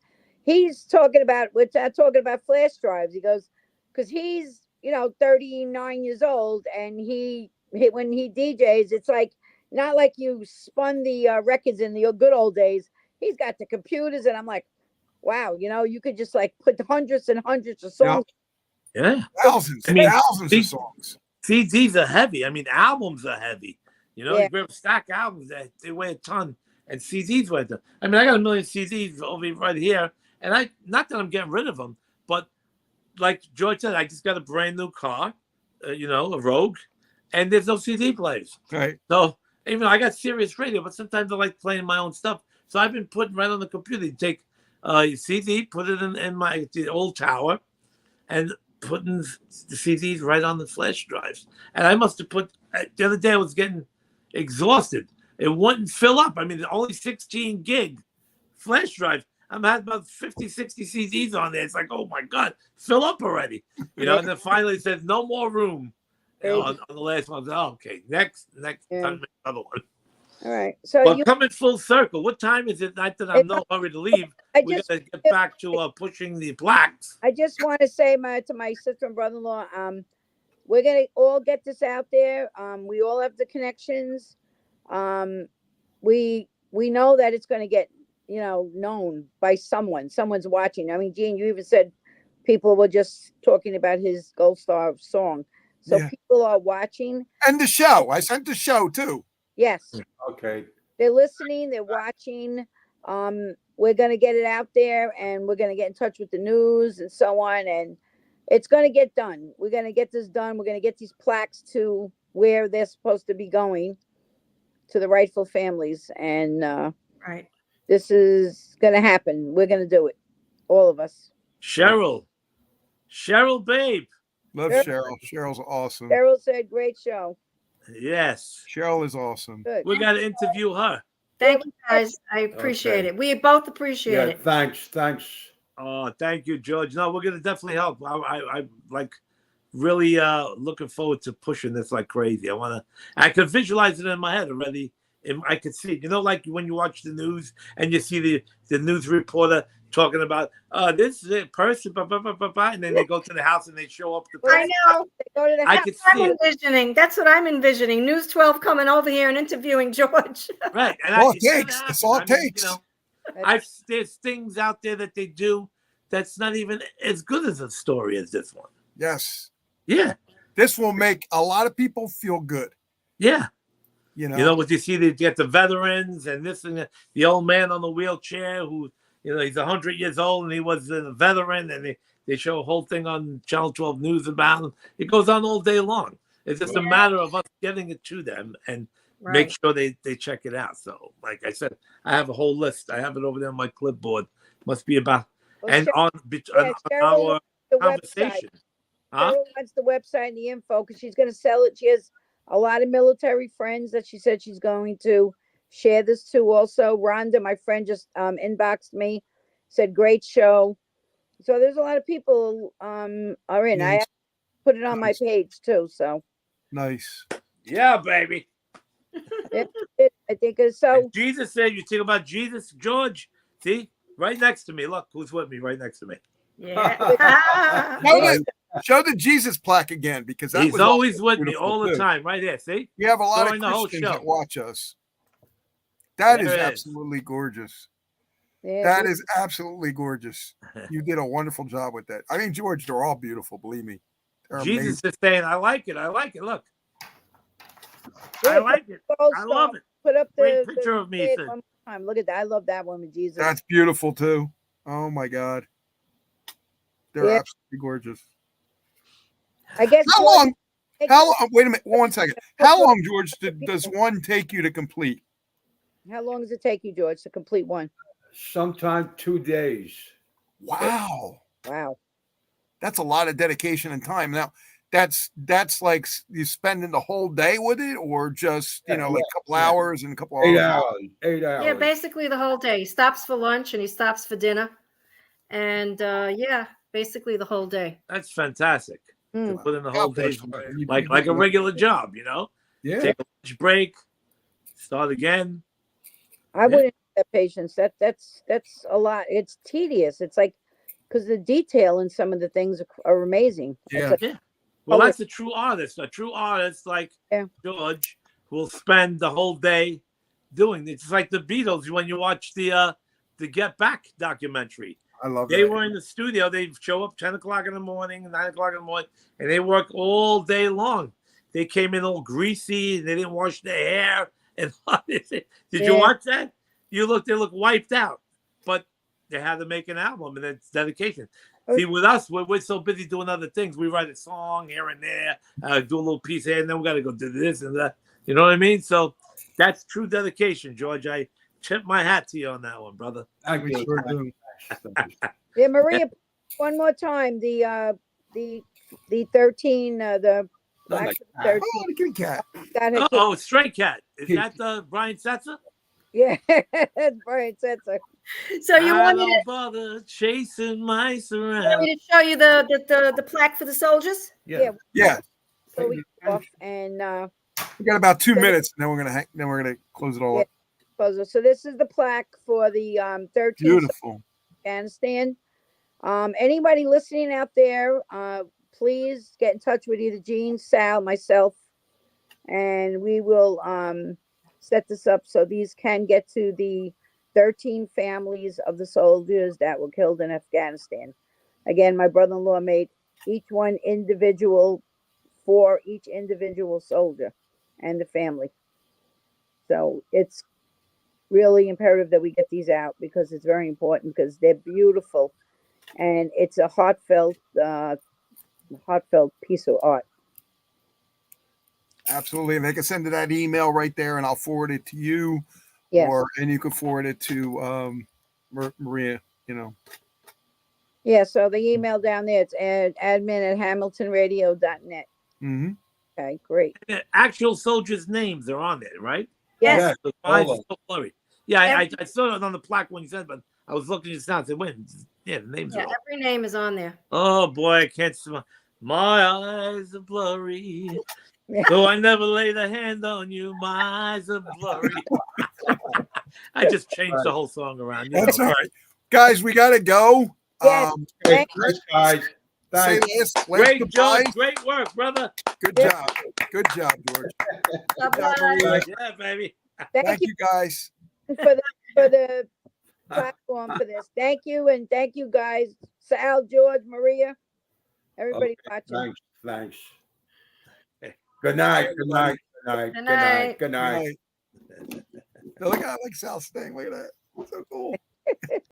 He's talking about flash drives. He goes, because he's 39 years old, and when he DJs, it's like not like you spun the records in the good old days. He's got the computers, and I'm like, wow, you could just like put hundreds and hundreds of songs. Yeah, thousands of songs. CDs are heavy. I mean, albums are heavy. You grab stack albums, they weigh a ton, and CDs weigh a ton. I mean, I got 1 million CDs over right here, and not that I'm getting rid of them, but like George said, I just got a brand new car, a Rogue, and there's no CD players. Right. So even I got Sirius Radio, but sometimes I like playing my own stuff. So I've been putting right on the computer. You take your CD, put it in the old tower, and putting the CDs right on the flash drives. And I must have put the other day I was getting exhausted. It wouldn't fill up. I mean, only 16 gig flash drive. I'm had about 50, 60 CDs on there. It's like, oh my God, fill up already. And then finally it says no more room on the last one. Oh, okay, next time another one. All right. So coming full circle, what time is it? Not that I'm no hurry to leave. We got to get back to pushing the plaques. I just want to say to my sister and brother-in-law, we're gonna all get this out there. We all have the connections. We know that it's gonna get known by someone. Someone's watching. I mean, Gene, you even said people were just talking about his Gold Star song. So people are watching. And the show. I sent the show too. Yes. Okay. They're listening. They're watching. We're going to get it out there, and we're going to get in touch with the news and so on. And it's going to get done. We're going to get this done. We're going to get these plaques to where they're supposed to be going, to the rightful families. And Right. This is going to happen. We're going to do it. All of us. Cheryl, babe. Love Cheryl. Cheryl's awesome. Cheryl said, great show. Yes. Cheryl is awesome. Good. We got to interview her. Thank you, guys. I appreciate it. We both appreciate it. Thanks. Oh, thank you, George. No, we're going to definitely help. I like really looking forward to pushing this like crazy. I could visualize it in my head already. And I could see it. Like when you watch the news and you see the news reporter talking about this is a person, blah, blah, blah, blah, blah, and then they go to the house and they show up the person. I know. They go to the I house. could I'm see it. envisioning. That's what I'm envisioning. News 12 coming over here and interviewing George. Right. And All it takes. That's all it takes. There's things out there that they do that's not even as good as a story as this one. Yes. Yeah. This will make a lot of people feel good. Yeah. You know, You know what you see? They get the veterans and this and that. The old man on the wheelchair who, he's 100 years old and he was a veteran, and they show a whole thing on Channel 12 News about him. It goes on all day long. It's just a matter of us getting it to them and make sure they check it out. So, like I said, I have a whole list. I have it over there on my clipboard. Must be about and on our the conversation. Website. Huh? Cheryl wants the website and the info because she's going to sell it. She has a lot of military friends that she said she's going to share this to. Also, Rhonda, my friend, just inboxed me, said great show. So there's a lot of people are in. Nice. I put it on my page too. So nice. Yeah, baby. I think it's so. And Jesus said, you think about Jesus, George. See, right next to me. Look, who's with me? Right next to me. Yeah. Show the Jesus plaque again, because that He's was always with me beautiful, all the too. time, right here. See, We have a lot During of the whole Christians show. that watch us. That is There it is. absolutely gorgeous. Yeah, That is absolutely gorgeous. You did a wonderful job with that. I mean, George, they're all beautiful. Believe me. They're Jesus amazing. is saying, I like it. I like it. Look, yeah, I like it. Gold I Star. love it. Put up Great the picture of me, head sir. one more time. Look at that. I love that one with Jesus. That's beautiful too. Oh my God. They're Yeah. absolutely gorgeous. I guess. How long? Wait a minute. 1 second. How long, George, does one take you to complete? How long does it take you, George, to complete one? Sometime 2 days. Wow. Wow. That's a lot of dedication and time. Now, that's like you spending the whole day with it, or just like a couple hours and a couple 8 hours. hours. 8 hours. Yeah, basically the whole day. He stops for lunch and he stops for dinner. And basically the whole day. That's fantastic. Mm. To put in the God whole bless day, you. like a regular job, Yeah. Take a lunch break, start again. I wouldn't have patience. That's a lot. It's tedious. It's like because the detail in some of the things are amazing. Yeah. It's Yeah. Well, that's a true artist. A true artist like George will spend the whole day doing it. It's like the Beatles when you watch the Get Back documentary. I love They that. were in the studio. They show up 10 o'clock in the morning, 9 o'clock in the morning, and they work all day long. They came in all greasy. And they didn't wash their hair. And did you watch that? They look wiped out. But they had to make an album, and it's dedication. See, with us, we're so busy doing other things. We write a song here and there, do a little piece here, and then we got to go do this and that. You know what I mean? So that's true dedication, George. I tip my hat to you on that one, brother. We sure do. Yeah, Maria, one more time. The 13, the Black 13. Oh, the kitty cat. Got her Oh, Stray Cat. Is that the Brian Setzer? Yeah, that's Brian Setzer. So you I want don't me bother chasing mice around. to show you the plaque for the soldiers? Yeah. Yeah. So we off and We got about 2 minutes, and then we're gonna close it all up. puzzle. So this is the plaque for the 13th Beautiful. Afghanistan. Anybody listening out there, please get in touch with either Jean, Sal, myself, and we will set this up so these can get to the 13 families of the soldiers that were killed in Afghanistan. Again, my brother-in-law made each one individual for each individual soldier and the family. So it's really imperative that we get these out because it's very important because they're beautiful and it's a heartfelt piece of art. Absolutely. And they can send to that email right there, and I'll forward it to you. Yes. And you can forward it to Maria, Yeah, so the email down there, it's admin@hamiltonradio.net. Mm-hmm. Okay, great. The actual soldiers' names are on there, right? Yes. The all mine's of is so blurry. Yeah, I saw it on the plaque when you said, but I was looking just now and said, wait, the names Yeah, are all. every name is on there. Oh boy, I can't smile. My eyes are blurry. Though I never laid a hand on you, my eyes are blurry. I just changed the whole song around. That's all right. Guys, we got to go. Yes. Hey, thanks, guys. Say Thanks. this. Great, goodbye. George. Great work, brother. Good job. Good job, George. Bye-bye. Yeah, baby. Thank you, guys. for the platform for this. Thank you, and thank you guys. Sal, George, Maria, everybody watching. Thanks. Thanks. Good night. Good night. Good night. Good Good night. night. Good night. Right. Look at I like Sal Sting. Look at that. So cool.